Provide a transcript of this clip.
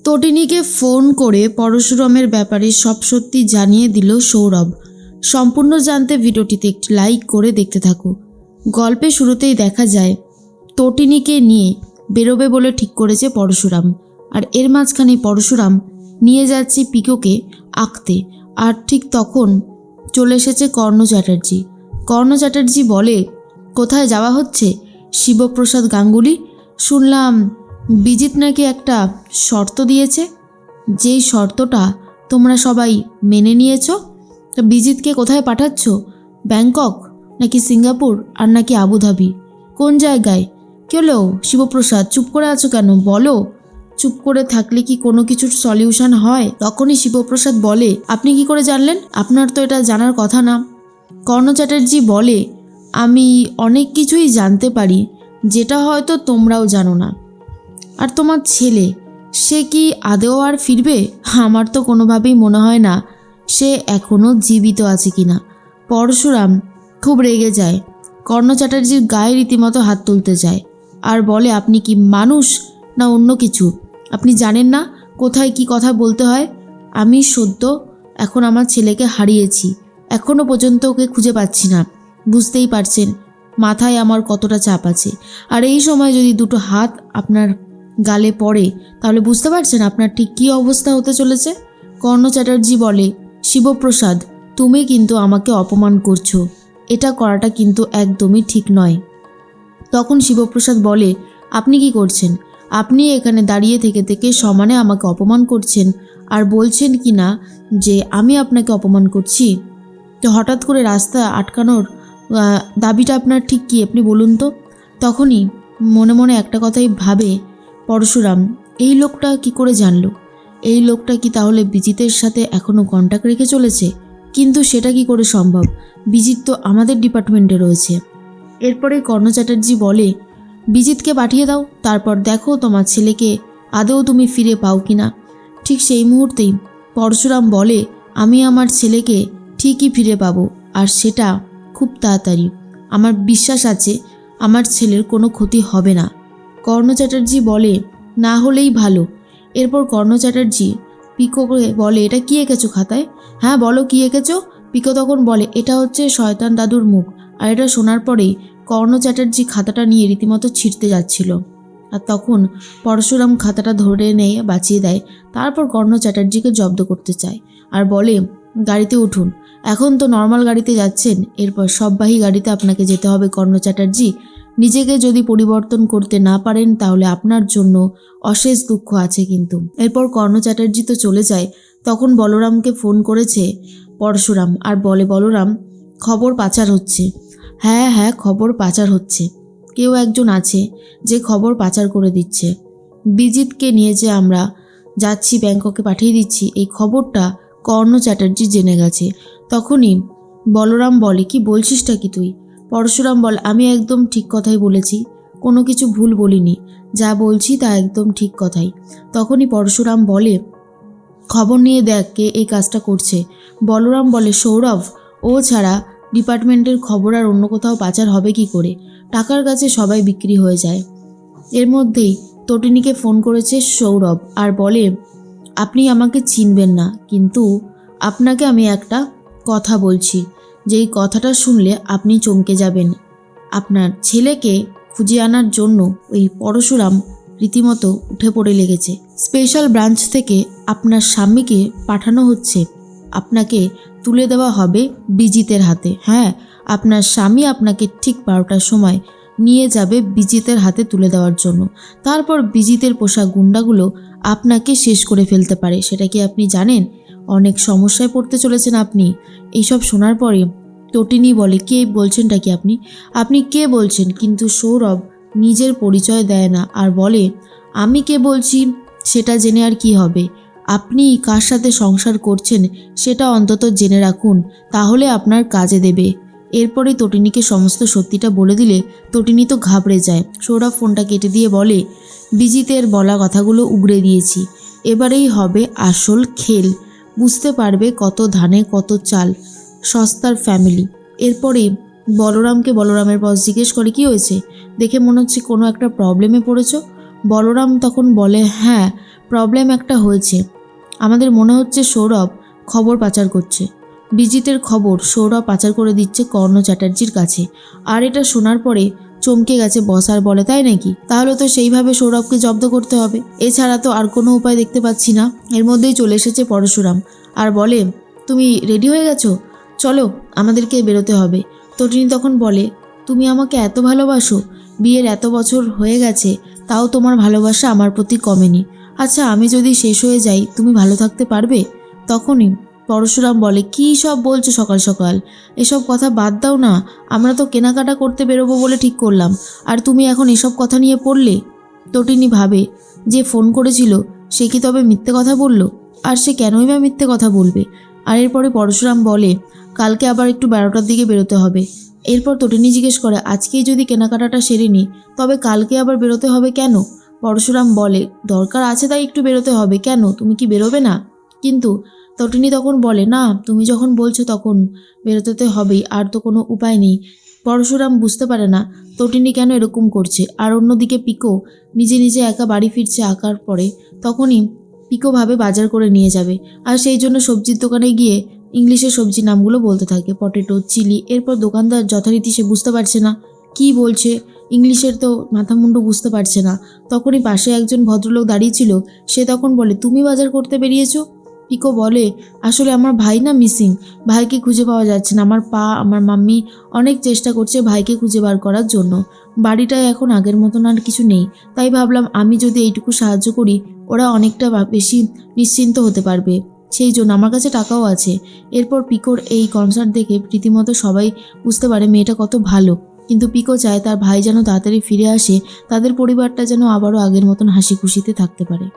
তটিনীকে phone করে পরশুরামের ব্যাপারে সব সত্যি জানিয়ে দিল সৌরভ। সম্পূর্ণ জানতে ভিডিওটিতে একটি লাইক করে দেখতে থাকো। গল্পে শুরুতেই দেখা যায় তটিনীকে নিয়ে বেরোবে বলে ঠিক করেছে পরশুরাম, আর এর মাঝখানে পরশুরাম নিয়ে যাচ্ছে পিকোকে আঁকতে। আর ঠিক তখন চলে এসেছে কর্ণ চ্যাটার্জি। কর্ণ চ্যাটার্জি বলে, কোথায় যাওয়া হচ্ছে? শিবপ্রসাদ গাঙ্গুলি। শুনলাম বিজিত নাকি একটা শর্ত দিয়েছে, যেই শর্তটা তোমরা সবাই মেনে নিয়েছো। তা বিজিতকে কোথায় পাঠাচ্ছ? ব্যাংকক নাকি সিঙ্গাপুর আর নাকি আবুধাবি? কোন জায়গায়? কি হলো শিবপ্রসাদ, চুপ করে আছো কেন? বলো। চুপ করে থাকলে কি কোনো কিছুর সলিউশন হয়? তখনই শিবপ্রসাদ বলে, আপনি কি করে জানলেন? আপনার তো এটা জানার কথা না। কর্ণ চ্যাটার্জি বলে, আমি অনেক কিছুই জানতে পারি যেটা হয়তো তোমরাও জানো না। আর তোমার ছেলে, সে কি আদেও আর ফিরবে? আমার তো কোনোভাবেই মনে হয় না সে এখনও জীবিত আছে কিনা। পরশুরাম খুব রেগে যায়, কর্ণ চ্যাটার্জির গায়ে রীতিমতো হাত তুলতে যায় আর বলে, আপনি কি মানুষ না অন্য কিছু? আপনি জানেন না কোথায় কি কথা বলতে হয়? আমি সদ্য এখন আমার ছেলেকে হারিয়েছি, এখনও পর্যন্ত ওকে খুঁজে পাচ্ছি না। বুঝতেই পারছেন মাথায় আমার কতটা চাপ আছে। আর এই সময় যদি দুটো হাত আপনার গালে পড়ে তাহলে বুঝতে পারছেন আপনার ঠিক কী অবস্থা হতে চলেছে। কর্ণ চ্যাটার্জি বলে, শিবপ্রসাদ, তুমি কিন্তু আমাকে অপমান করছো, এটা করাটা কিন্তু একদমই ঠিক নয়। তখন শিবপ্রসাদ বলে, আপনি কি করছেন? আপনি এখানে দাঁড়িয়ে থেকে থেকে সমানে আমাকে অপমান করছেন আর বলছেন কি না যে আমি আপনাকে অপমান করছি। তো হঠাৎ করে রাস্তা আটকানোর দাবিটা আপনার ঠিক কী, আপনি বলুন তো। তখনই মনে মনে একটা কথাই ভাবে পরশুরাম, এই লোকটা কি করে জানলো? এই লোকটা কি তাহলে বিজিতের সাথে এখনও কন্ট্যাক্ট রেখে চলেছে? কিন্তু সেটা কি করে সম্ভব? বিজিত তো আমাদের ডিপার্টমেন্টে রয়েছে। এরপরে কর্ণ চ্যাটার্জি বলে, বিজিতকে পাঠিয়ে দাও, তারপর দেখো তোমার ছেলেকে আদৌ তুমি ফিরে পাও কিনা। ঠিক সেই মুহূর্তেই পরশুরাম বলে, আমি আমার ছেলেকে ঠিকই ফিরে পাবো, আর সেটা খুব তাড়াতাড়ি। আমার বিশ্বাস আছে আমার ছেলের কোনো ক্ষতি হবে না। কর্ণ চ্যাটার্জি বলে, না হলেই ভালো। এরপর কর্ণ চ্যাটার্জি পিকোকে বলে, এটা কি এঁকেছো খাতায়? হ্যাঁ বলো, কি এঁকেছো? পিকো তখন বলে, এটা হচ্ছে শয়তান দাদুর মুখ। আর এটা শোনার পরেই কর্ণ চ্যাটার্জি খাতাটা নিয়ে রীতিমতো ছিঁড়তে যাচ্ছিল। আর তখন পরশুরাম খাতাটা ধরে নিয়ে বাঁচিয়ে দেয়। তারপর কর্ণ চ্যাটার্জিকে জব্দ করতে চায় আর বলে, গাড়িতে উঠুন। এখন তো নর্মাল গাড়িতে যাচ্ছেন, এরপর সববাহী গাড়িতে আপনাকে যেতে হবে কর্ণ চ্যাটার্জি। নিজেকে যদি পরিবর্তন করতে না পারেন তাহলে আপনার জন্য অশেষ দুঃখ আছে কিন্তু। এরপর কর্ণ চ্যাটার্জি তো চলে যায়। তখন বলরামকে ফোন করেছে পরশুরাম আর বলে, বলরাম, খবর পাচার হচ্ছে। হ্যাঁ হ্যাঁ, খবর পাচার হচ্ছে। কেউ একজন আছে যে খবর পাচার করে দিচ্ছে। বিজিতকে নিয়ে যে আমরা যাচ্ছি, ব্যাংককে পাঠিয়ে দিচ্ছি, এই খবরটা কর্ণ চ্যাটার্জি জেনে গেছে। তখনই বলরাম বলে, কি বলছিসটা কি তুই? পরশুরাম বলে, আমি একদম ঠিক কথাই বলেছি, কোনো কিছু ভুল বলিনি, যা বলছি তা একদম ঠিক কথাই। তখনই পরশুরাম বলে, খবর নিয়ে দেখ কে এই কাজটা করছে। বলরাম বলে, সৌরভ, ও ছাড়া ডিপার্টমেন্টের খবর আর অন্য কোথাও পাচার হবে কি করে? টাকার কাছে সবাই বিক্রি হয়ে যায়। এর মধ্যেই তটিনীকে ফোন করেছে সৌরভ আর বলে, আপনি আমাকে চিনবেন না, কিন্তু আপনাকে আমি একটা কথা বলছি, যেই কথাটা শুনলে আপনি চমকে যাবেন। আপনার ছেলেকে খুঁজে আনার জন্য ওই পরশুরাম রীতিমতো উঠে পড়ে লেগেছে। স্পেশাল ব্রাঞ্চ থেকে আপনার স্বামীকে পাঠানো হচ্ছে, আপনাকে তুলে দেওয়া হবে বিজিতের হাতে। হ্যাঁ, আপনার স্বামী আপনাকে ঠিক 12টার সময় নিয়ে যাবে বিজিতের হাতে তুলে দেওয়ার জন্য। তারপর বিজিতের পোষা গুন্ডাগুলো আপনাকে শেষ করে ফেলতে পারে। সেটা কি আপনি জানেন? অনেক সমস্যায় পড়তে চলেছেন আপনি। এইসব শোনার পরে তটিনী বলে, কে বলছেনটা কি আপনি? আপনি কে বলছেন? কিন্তু সৌরভ নিজের পরিচয় দেয় না আর বলে, আমি কে বলছি সেটা জেনে আর কি হবে? আপনি কার সাথে সংসার করছেন সেটা অন্তত জেনে রাখুন, তাহলে আপনার কাজে দেবে। এরপরে তটিনীকে সমস্ত সত্যিটা বলে দিলে তটিনী তো ঘাবড়ে যায়। সৌরভ ফোনটা কেটে দিয়ে বলে, বিজিতের বলা কথাগুলো উগড়ে দিয়েছি, এবারেই হবে আসল খেল। বুঝতে পারবে কত ধানে কত চাল, সস্তার ফ্যামিলি। এরপরে বলরামের বস জিজ্ঞেস করে, কি হয়েছে? দেখে মনে হচ্ছে কোনো একটা প্রবলেমে পড়েছ। বলরাম তখন বলে, হ্যাঁ, প্রবলেম একটা হয়েছে। আমাদের মনে হচ্ছে সৌরভ খবর পাচার করছে। বিজিতের খবর সৌরভ পাচার করে দিচ্ছে কর্ণ চ্যাটার্জির কাছে। আর এটা শোনার পরে চমকে গেছে বস আর বলে, তাই নাকি? তাহলে তো সেইভাবে সৌরভকে জব্দ করতে হবে, এছাড়া তো আর কোনো উপায় দেখতে পাচ্ছি না। এর মধ্যেই চলে এসেছে পরশুরাম আর বলে, তুমি রেডি হয়ে গেছো? চলো, আমাদেরকে বেরোতে হবে। তটিনী তখন বলে, তুমি আমাকে এত ভালোবাসো, বিয়ের এত বছর হয়ে গেছে, তাও তোমার ভালোবাসা আমার প্রতি কমেনি। আচ্ছা, আমি যদি শেষ হয়ে যাই তুমি ভালো থাকতে পারবে? তখনই পরশুরাম বলে, কী সব বলছো সকাল সকাল? এসব কথা বাদ দাও না, আমরা তো কেনাকাটা করতে বেরোবো বলে ঠিক করলাম, আর তুমি এখন এসব কথা নিয়ে পড়লে। তটিনী ভাবে, যে ফোন করেছিল সে কি তবে মিথ্যে কথা বলল? আর সে কেনই বা মিথ্যে কথা বলবে? আর এরপরে পরশুরাম বলে, কালকে আবার একটু 12টার দিকে বেরোতে হবে। এরপর তটিনী জিজ্ঞেস করে, আজকেই যদি কেনাকাটাটা সেরে নিই তবে কালকে আবার বেরোতে হবে কেন? পরশুরাম বলে, দরকার আছে তাই একটু বেরোতে হবে, কেন তুমি কি বেরোবে না? কিন্তু তটিনী তখন বলে, না তুমি যখন বলছো তখন বেরোতে তো হবেই, আর তো কোনো উপায় নেই। পরশুরাম বুঝতে পারে না তটিনী কেন এরকম করছে। আর অন্যদিকে পিকো নিজে নিজে একা বাড়ি ফিরছে আঁকার পরে। তখনই পিকো ভাবে বাজার করে নিয়ে যাবে, আর সেই জন্য সবজির দোকানে গিয়ে ইংলিশের সবজির নামগুলো বলতে থাকে, পটেটো, চিলি। এরপর দোকানদার যথারীতি সে বুঝতে পারছে না কি বলছে, ইংলিশের তো মাথা মুন্ডু বুঝতে পারছে না। তখনই পাশে একজন ভদ্রলোক দাঁড়িয়েছিল, সে তখন বলে, তুমি বাজার করতে বেরিয়েছো? পিকো বলে, আসলে আমার ভাই না মিসিং, ভাইকে খুঁজে পাওয়া যাচ্ছে না। আমার মাম্মি অনেক চেষ্টা করছে ভাইকে খুঁজে বার করার জন্য। বাড়িটায় এখন আগের মতন আর কিছু নেই, তাই ভাবলাম আমি যদি এইটুকু সাহায্য করি ওরা অনেকটা বেশি নিশ্চিন্ত হতে পারবে, সেই জন্য আমার কাছে টাকাও আছে। এরপর পিকোর এই কনসার্ট দেখে রীতিমতো সবাই বুঝতে পারে মেয়েটা কত ভালো। কিন্তু পিকো চায় তার ভাই যেন তাড়াতাড়ি ফিরে আসে, তাদের পরিবারটা যেন আবারও আগের মতন হাসি খুশিতে থাকতে পারে।